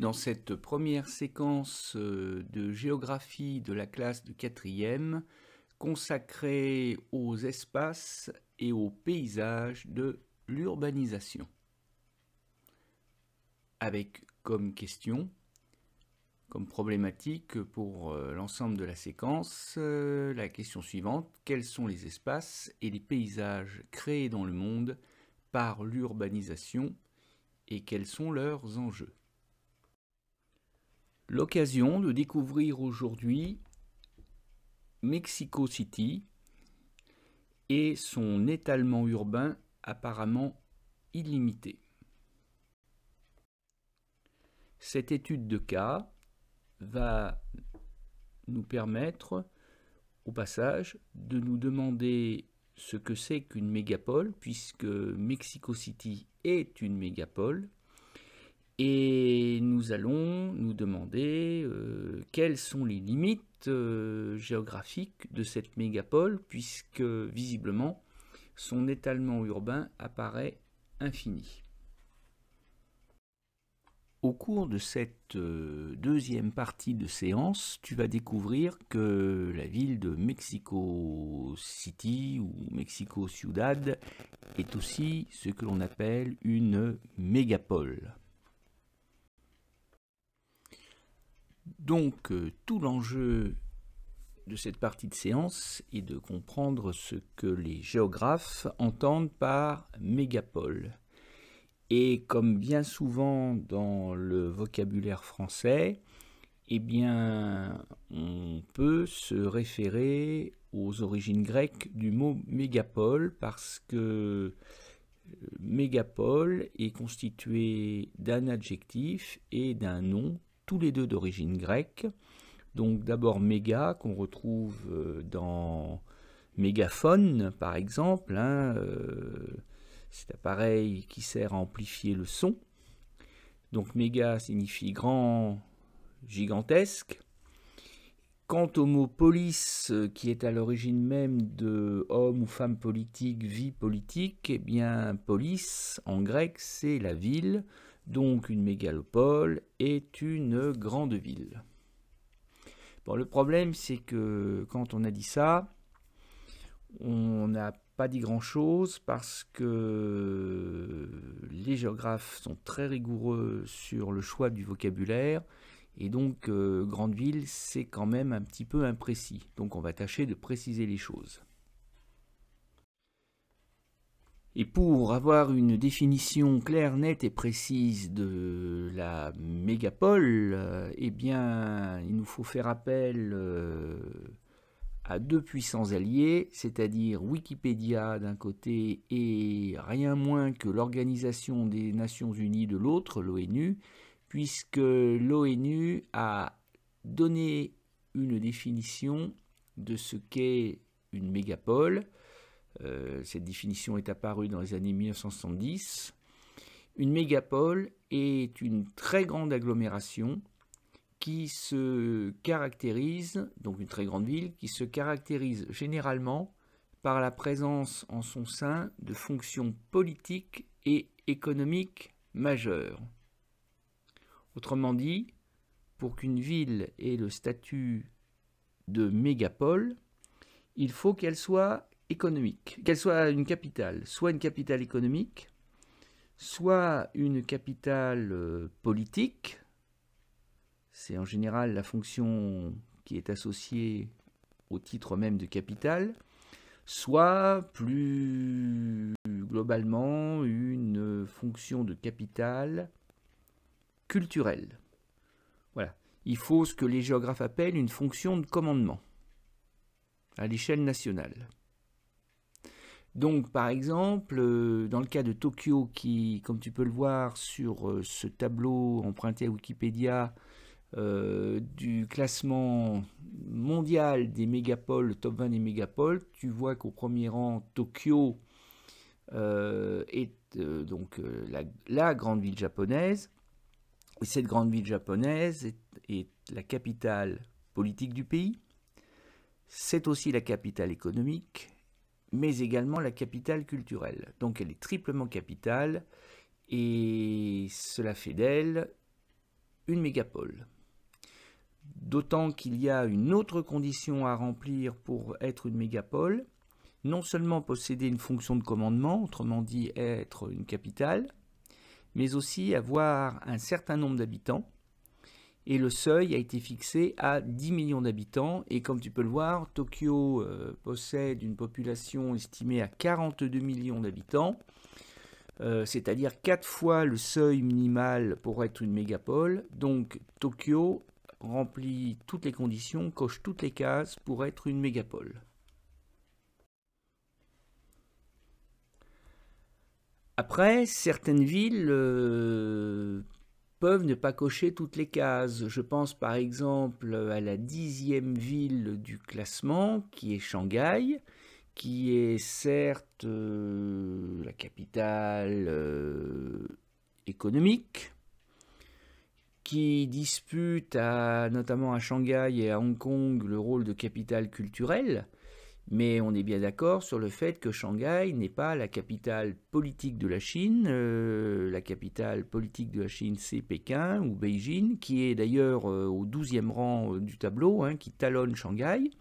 dans cette première séquence de géographie de la classe de 4e consacrée aux espaces et aux paysages de l'urbanisation. Avec comme question, comme problématique pour l'ensemble de la séquence, la question suivante: quels sont les espaces et les paysages créés dans le monde par l'urbanisation et quels sont leurs enjeux? L'occasion de découvrir aujourd'hui Mexico City et son étalement urbain apparemment illimité. Cette étude de cas va nous permettre, au passage, de nous demander ce que c'est qu'une mégapole, puisque Mexico City est une mégapole, et nous allons nous demander quelles sont les limites géographiques de cette mégapole, puisque visiblement son étalement urbain apparaît infini. Au cours de cette deuxième partie de séance, tu vas découvrir que la ville de Mexico City ou Mexico Ciudad est aussi ce que l'on appelle une mégapole. Donc, tout l'enjeu de cette partie de séance est de comprendre ce que les géographes entendent par mégapole. Et comme bien souvent dans le vocabulaire français, eh bien, on peut se référer aux origines grecques du mot mégapole parce que mégapole est constitué d'un adjectif et d'un nom, tous les deux d'origine grecque. Donc d'abord méga, qu'on retrouve dans mégaphone par exemple, cet appareil qui sert à amplifier le son. Donc méga signifie grand, gigantesque. Quant au mot polis, qui est à l'origine même de homme ou femme politique, vie politique, eh bien polis en grec c'est la ville, donc une mégalopole est une grande ville. Bon, le problème c'est que quand on a dit ça, on n'a pas dit grand-chose parce que les géographes sont très rigoureux sur le choix du vocabulaire et donc grande ville c'est quand même un petit peu imprécis. Donc on va tâcher de préciser les choses. Et pour avoir une définition claire, nette et précise de la mégapole, eh bien il nous faut faire appel à deux puissants alliés, c'est-à-dire Wikipédia d'un côté et rien moins que l'Organisation des Nations Unies de l'autre, l'ONU, puisque l'ONU a donné une définition de ce qu'est une mégapole. Cette définition est apparue dans les années 1970. Une mégapole est une très grande agglomération qui se caractérise, donc une très grande ville, qui se caractérise généralement par la présence en son sein de fonctions politiques et économiques majeures. Autrement dit, pour qu'une ville ait le statut de mégapole, il faut qu'elle soit économique, qu'elle soit une capitale, soit une capitale économique, soit une capitale politique. C'est en général la fonction qui est associée au titre même de capitale, soit plus globalement une fonction de capitale culturelle. Voilà. Il faut ce que les géographes appellent une fonction de commandement à l'échelle nationale. Donc, par exemple, dans le cas de Tokyo, qui, comme tu peux le voir sur ce tableau emprunté à Wikipédia, du classement mondial des mégapoles, le top 20 des mégapoles, tu vois qu'au premier rang, Tokyo est donc la grande ville japonaise. Et cette grande ville japonaise est la capitale politique du pays. C'est aussi la capitale économique, mais également la capitale culturelle. Donc elle est triplement capitale et cela fait d'elle une mégapole. D'autant qu'il y a une autre condition à remplir pour être une mégapole, non seulement posséder une fonction de commandement, autrement dit être une capitale, mais aussi avoir un certain nombre d'habitants. Et le seuil a été fixé à 10 millions d'habitants. Et comme tu peux le voir, Tokyo possède une population estimée à 42 millions d'habitants, c'est-à-dire 4 fois le seuil minimal pour être une mégapole. Donc Tokyo remplit toutes les conditions, coche toutes les cases pour être une mégapole. Après, certaines villes peuvent ne pas cocher toutes les cases. Je pense par exemple à la 10e ville du classement, qui est Shanghai, qui est certes la capitale économique, qui dispute notamment à Shanghai et à Hong Kong le rôle de capitale culturelle. Mais on est bien d'accord sur le fait que Shanghai n'est pas la capitale politique de la Chine. La capitale politique de la Chine, c'est Pékin ou Beijing, qui est d'ailleurs au 12e rang du tableau, qui talonne Shanghai.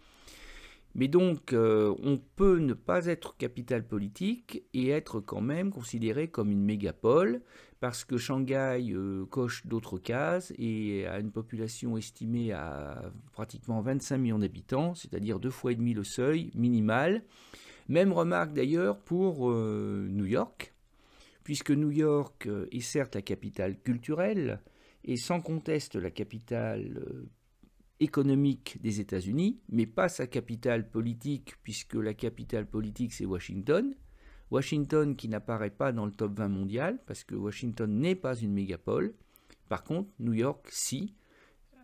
Mais donc, on peut ne pas être capitale politique et être quand même considéré comme une mégapole, parce que Shanghai coche d'autres cases et a une population estimée à pratiquement 25 millions d'habitants, c'est-à-dire 2,5 fois le seuil minimal. Même remarque d'ailleurs pour New York, puisque New York est certes la capitale culturelle et sans conteste la capitale économique des États-Unis, mais pas sa capitale politique, puisque la capitale politique c'est Washington. Washington qui n'apparaît pas dans le top 20 mondial, parce que Washington n'est pas une mégapole. Par contre, New York, si,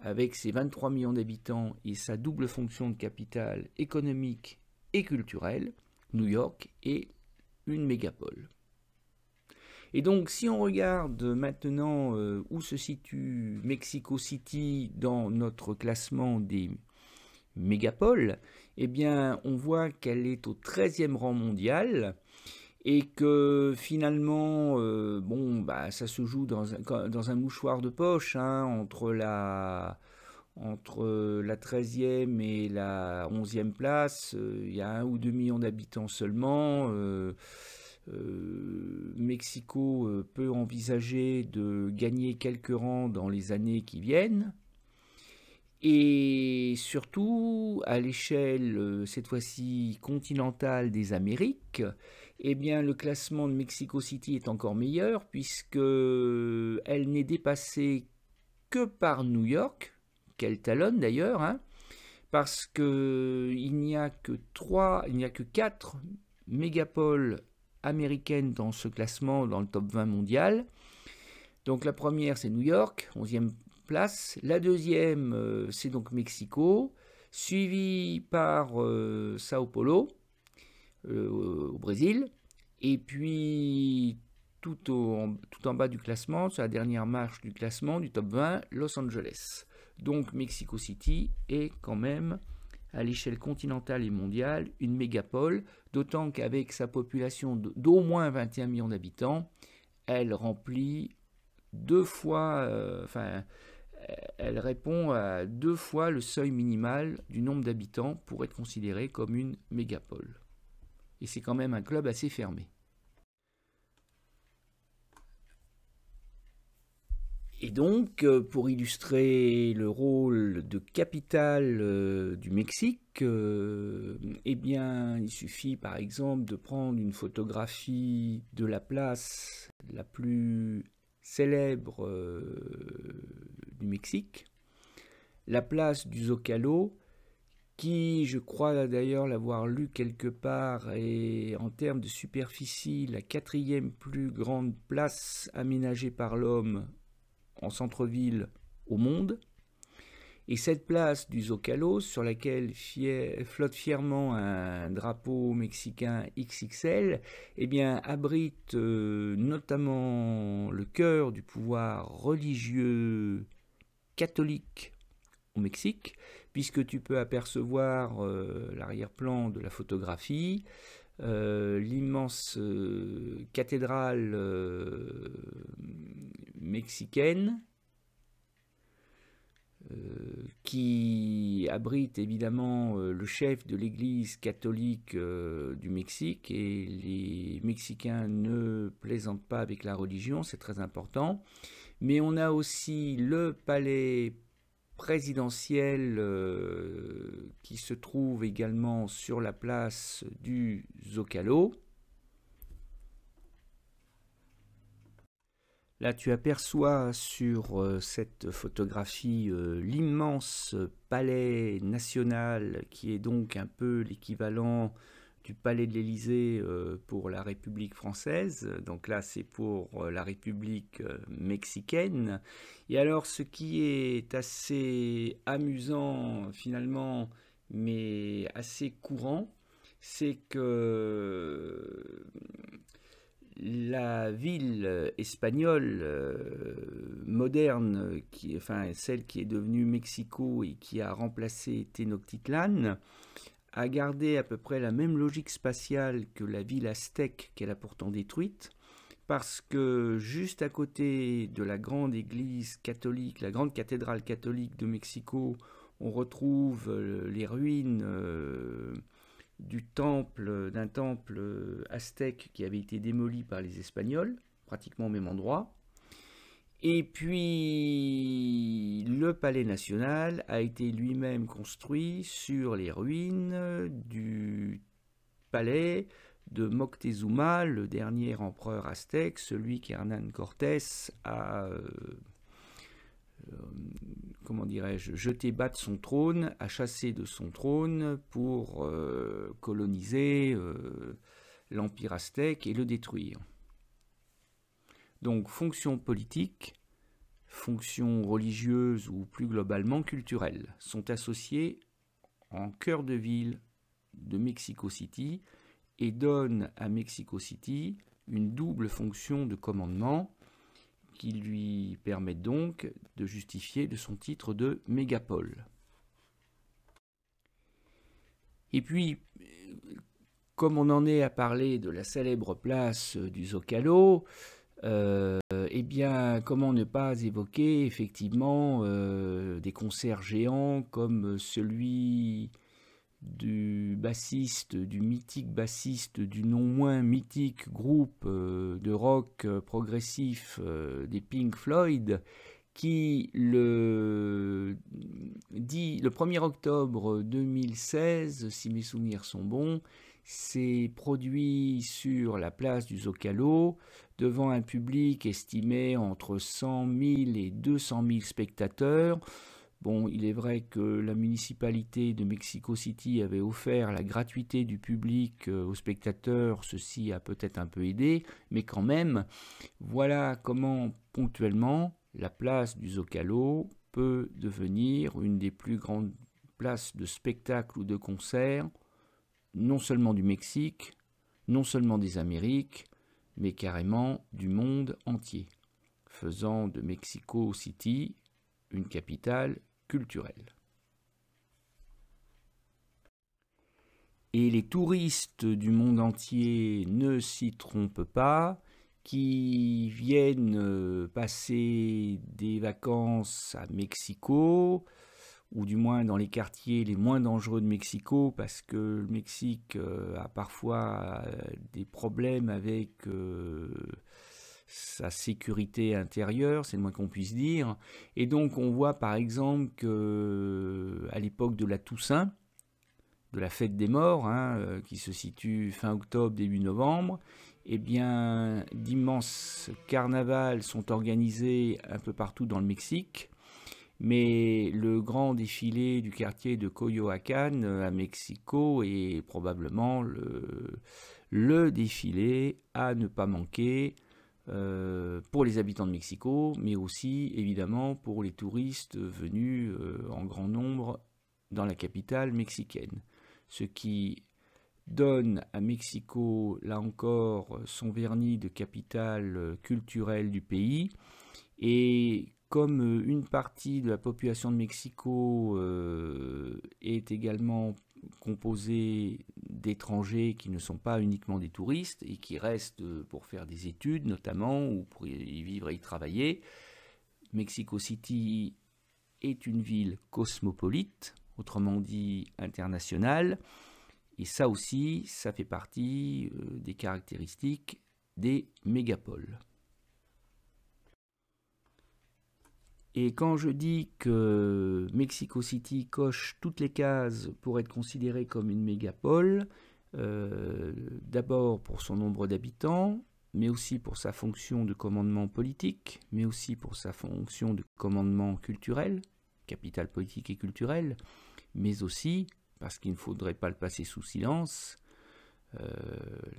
avec ses 23 millions d'habitants et sa double fonction de capitale économique et culturelle, New York est une mégapole. Et donc, si on regarde maintenant où se situe Mexico City dans notre classement des mégapoles, eh bien, on voit qu'elle est au 13e rang mondial et que finalement, ça se joue dans un mouchoir de poche entre la 13e et la 11e place. Il y a 1 ou 2 millions d'habitants seulement. Mexico peut envisager de gagner quelques rangs dans les années qui viennent. Et surtout, à l'échelle, cette fois-ci, continentale des Amériques, eh bien, le classement de Mexico City est encore meilleur, puisque elle n'est dépassée que par New York, qu'elle talonne d'ailleurs, parce qu'il n'y a que 4 mégapoles américaine dans ce classement, dans le top 20 mondial. Donc la première c'est New York, 11e place. La deuxième c'est donc Mexico, suivi par Sao Paulo au Brésil. Et puis tout en bas du classement, sur la dernière marche du classement du top 20, Los Angeles. Donc Mexico City est quand même à l'échelle continentale et mondiale, une mégapole, d'autant qu'avec sa population d'au moins 21 millions d'habitants, elle remplit elle répond à 2 fois le seuil minimal du nombre d'habitants pour être considérée comme une mégapole. Et c'est quand même un club assez fermé. Et donc, pour illustrer le rôle de capitale du Mexique, eh bien, il suffit par exemple de prendre une photographie de la place la plus célèbre du Mexique, la place du Zocalo, qui, je crois d'ailleurs l'avoir lu quelque part, est en termes de superficie la 4e plus grande place aménagée par l'homme en centre-ville au monde. Et cette place du Zocalo, sur laquelle flotte fièrement un drapeau mexicain XXL, eh bien, abrite notamment le cœur du pouvoir religieux catholique au Mexique, puisque tu peux apercevoir l'arrière-plan de la photographie, l'immense cathédrale mexicaine, qui abrite évidemment le chef de l'église catholique du Mexique, et les Mexicains ne plaisantent pas avec la religion, c'est très important. Mais on a aussi le palais présidentiel qui se trouve également sur la place du Zocalo. Là, tu aperçois sur cette photographie l'immense palais national qui est donc un peu l'équivalent du palais de l'Élysée pour la République française. Donc là, c'est pour la République mexicaine. Et alors, ce qui est assez amusant finalement, mais assez courant, c'est que la ville espagnole moderne, celle qui est devenue Mexico et qui a remplacé Tenochtitlan, a gardé à peu près la même logique spatiale que la ville aztèque qu'elle a pourtant détruite, parce que juste à côté de la grande église catholique, la grande cathédrale catholique de Mexico, on retrouve les ruines d'un temple aztèque qui avait été démoli par les Espagnols, pratiquement au même endroit. Et puis le palais national a été lui-même construit sur les ruines du palais de Moctezuma, le dernier empereur aztèque, celui qu'Hernán Cortés a jeté bas de son trône, a chassé de son trône pour coloniser l'empire aztèque et le détruire. Donc fonction politique, fonction religieuse ou plus globalement culturelle sont associées en cœur de ville de Mexico City et donnent à Mexico City une double fonction de commandement qui lui permet donc de justifier de son titre de mégapole. Et puis, comme on en est à parler de la célèbre place du Zocalo, eh bien, comment ne pas évoquer effectivement des concerts géants comme celui du mythique bassiste du non moins mythique groupe de rock progressif des Pink Floyd, qui le 1er octobre 2016, si mes souvenirs sont bons, s'est produit sur la place du Zocalo devant un public estimé entre 100 000 et 200 000 spectateurs. Bon, il est vrai que la municipalité de Mexico City avait offert la gratuité du public aux spectateurs, ceci a peut-être un peu aidé, mais quand même, voilà comment ponctuellement la place du Zocalo peut devenir une des plus grandes places de spectacle ou de concert, non seulement du Mexique, non seulement des Amériques, mais carrément du monde entier, faisant de Mexico City une capitale culturelle. Et les touristes du monde entier ne s'y trompent pas, qui viennent passer des vacances à Mexico, ou du moins dans les quartiers les moins dangereux de Mexico, parce que le Mexique a parfois des problèmes avec sa sécurité intérieure, c'est le moins qu'on puisse dire. Et donc on voit par exemple qu'à l'époque de la Toussaint, de la fête des morts, qui se situe fin octobre, début novembre, eh bien d'immenses carnavals sont organisés un peu partout dans le Mexique. Mais le grand défilé du quartier de Coyoacán à Mexico est probablement le défilé à ne pas manquer pour les habitants de Mexico, mais aussi évidemment pour les touristes venus en grand nombre dans la capitale mexicaine. Ce qui donne à Mexico, là encore, son vernis de capitale culturelle du pays. Et comme une partie de la population de Mexico est également composée d'étrangers qui ne sont pas uniquement des touristes et qui restent pour faire des études notamment ou pour y vivre et y travailler, Mexico City est une ville cosmopolite, autrement dit internationale, et ça aussi, ça fait partie des caractéristiques des mégapoles. Et quand je dis que Mexico City coche toutes les cases pour être considérée comme une mégapole, d'abord pour son nombre d'habitants, mais aussi pour sa fonction de commandement politique, mais aussi pour sa fonction de commandement culturel, capitale politique et culturelle, mais aussi, parce qu'il ne faudrait pas le passer sous silence,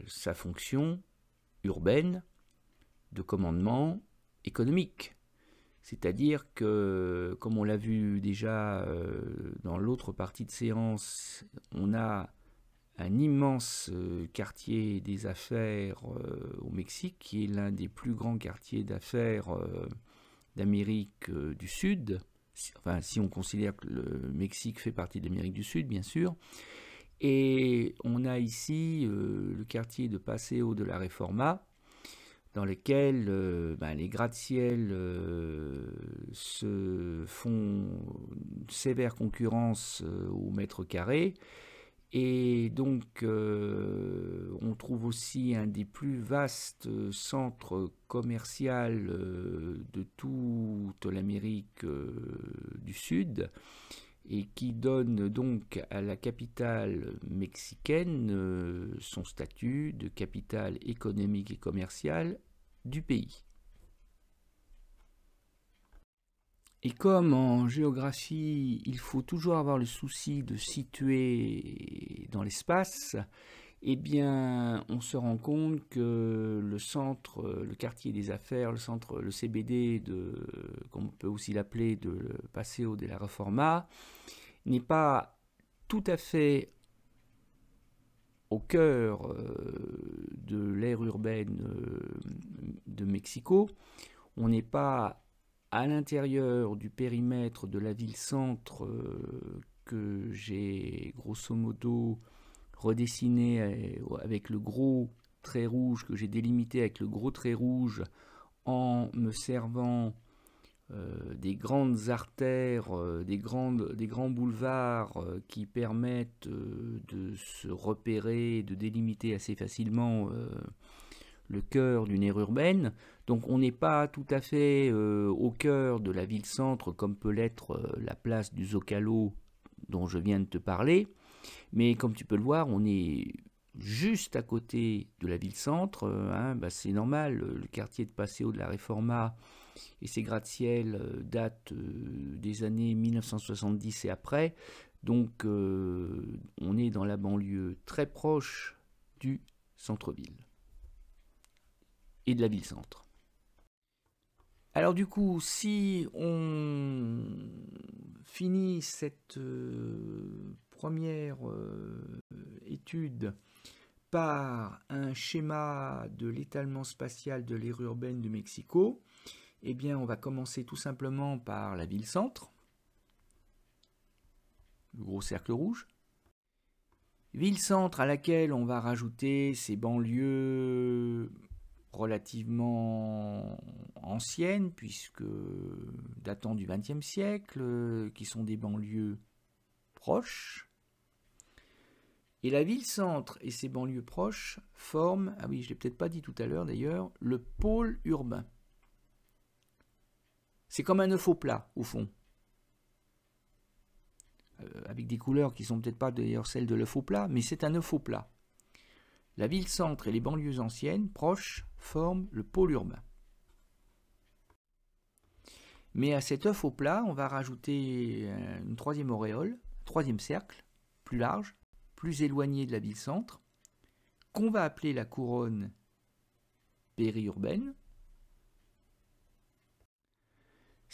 sa fonction urbaine de commandement économique. C'est-à-dire que, comme on l'a vu déjà dans l'autre partie de séance, on a un immense quartier des affaires au Mexique, qui est l'un des plus grands quartiers d'affaires d'Amérique du Sud, enfin si on considère que le Mexique fait partie de l'Amérique du Sud, bien sûr. Et on a ici le quartier de Paseo de la Reforma, dans lequel les gratte-ciel se font une sévère concurrence au mètre carré. Et donc, on trouve aussi un des plus vastes centres commerciaux de toute l'Amérique du Sud, et qui donne donc à la capitale mexicaine son statut de capitale économique et commerciale du pays. Et comme en géographie, il faut toujours avoir le souci de situer dans l'espace, eh bien, on se rend compte que le centre, le quartier des affaires, le CBD, comme on peut aussi l'appeler, de Paseo de la Reforma, n'est pas tout à fait au cœur de l'aire urbaine de Mexico. On n'est pas à l'intérieur du périmètre de la ville-centre que j'ai grosso modo redessiné avec le gros trait rouge, que j'ai délimité avec le gros trait rouge en me servant des grandes artères, des grands boulevards qui permettent de se repérer, de délimiter assez facilement le cœur d'une aire urbaine. Donc on n'est pas tout à fait au cœur de la ville-centre comme peut l'être la place du Zocalo dont je viens de te parler, mais comme tu peux le voir, on est juste à côté de la ville-centre, c'est normal, le quartier de Paseo de la Reforma et ses gratte-ciel datent des années 1970 et après, donc on est dans la banlieue très proche du centre-ville et de la ville-centre. Alors du coup, si on finit cette première étude par un schéma de l'étalement spatial de l'aire urbaine de Mexico, eh bien on va commencer tout simplement par la ville-centre, le gros cercle rouge. Ville-centre à laquelle on va rajouter ces banlieues relativement anciennes, puisque datant du XXe siècle, qui sont des banlieues proches. Et la ville-centre et ses banlieues proches forment, ah oui, je ne l'ai peut-être pas dit tout à l'heure d'ailleurs, le pôle urbain. C'est comme un œuf au plat, au fond. Avec des couleurs qui ne sont peut-être pas d'ailleurs celles de l'œuf au plat, mais c'est un œuf au plat. La ville-centre et les banlieues anciennes, proches, forment le pôle urbain. Mais à cet œuf au plat, on va rajouter une troisième auréole, un troisième cercle, plus large, plus éloigné de la ville-centre, qu'on va appeler la couronne périurbaine.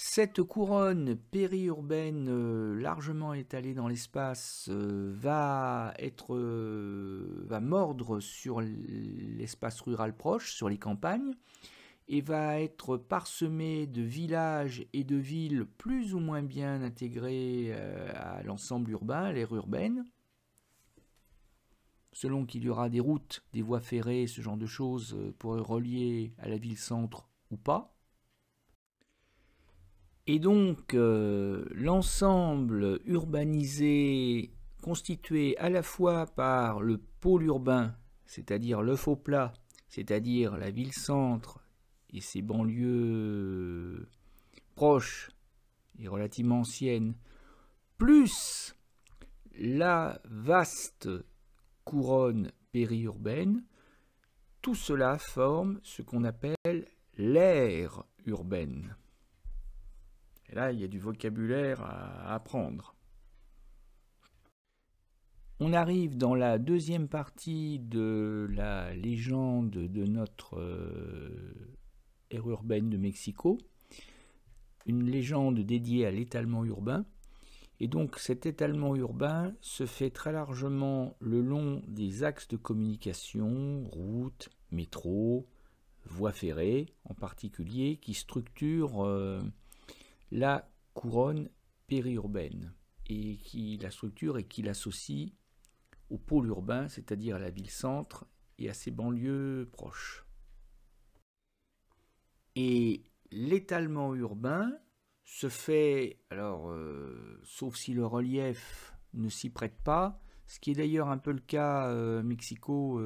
Cette couronne périurbaine largement étalée dans l'espace va mordre sur l'espace rural proche, sur les campagnes, et va être parsemée de villages et de villes plus ou moins bien intégrés à l'ensemble urbain, à l'aire urbaine, selon qu'il y aura des routes, des voies ferrées, ce genre de choses pour relier à la ville-centre ou pas. Et donc, l'ensemble urbanisé constitué à la fois par le pôle urbain, c'est-à-dire le faux plat, c'est-à-dire la ville-centre et ses banlieues proches et relativement anciennes, plus la vaste couronne périurbaine, tout cela forme ce qu'on appelle l'aire urbaine. Et là, il y a du vocabulaire à apprendre. On arrive dans la deuxième partie de la légende de notre aire urbaine de Mexico, une légende dédiée à l'étalement urbain. Et donc cet étalement urbain se fait très largement le long des axes de communication, routes, métro, voies ferrées en particulier, qui structurent la couronne périurbaine et qui la structure et qui l'associe au pôle urbain, c'est-à-dire à la ville-centre et à ses banlieues proches. Et l'étalement urbain se fait, alors, sauf si le relief ne s'y prête pas, ce qui est d'ailleurs un peu le cas Mexico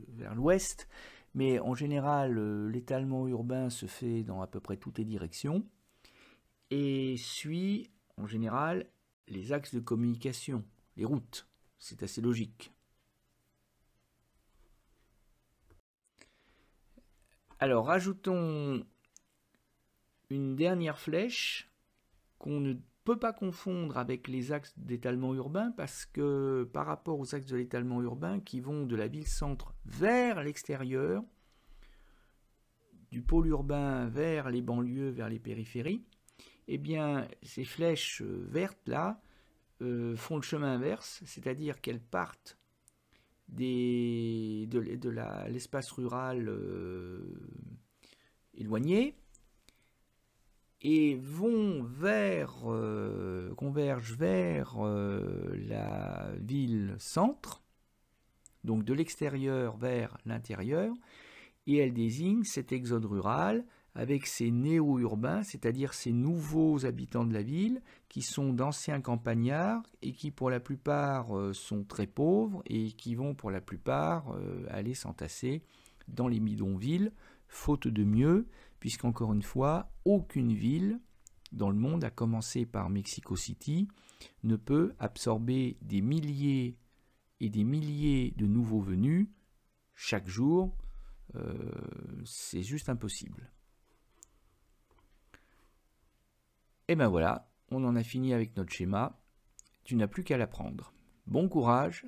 vers l'ouest, mais en général, l'étalement urbain se fait dans à peu près toutes les directions et suit en général les axes de communication, les routes. C'est assez logique. Alors, rajoutons une dernière flèche qu'on ne peut pas confondre avec les axes d'étalement urbain parce que par rapport aux axes de l'étalement urbain qui vont de la ville-centre vers l'extérieur, du pôle urbain vers les banlieues, vers les périphéries, eh bien ces flèches vertes là font le chemin inverse, c'est-à-dire qu'elles partent de l'espace rural éloigné et convergent vers la ville-centre, donc de l'extérieur vers l'intérieur, et elle désigne cet exode rural avec ces néo-urbains, c'est-à-dire ces nouveaux habitants de la ville, qui sont d'anciens campagnards et qui pour la plupart sont très pauvres et qui vont pour la plupart aller s'entasser dans les bidonvilles, faute de mieux, puisqu'encore une fois, aucune ville dans le monde, à commencer par Mexico City, ne peut absorber des milliers et des milliers de nouveaux venus chaque jour. C'est juste impossible. Et ben voilà, on en a fini avec notre schéma. Tu n'as plus qu'à l'apprendre. Bon courage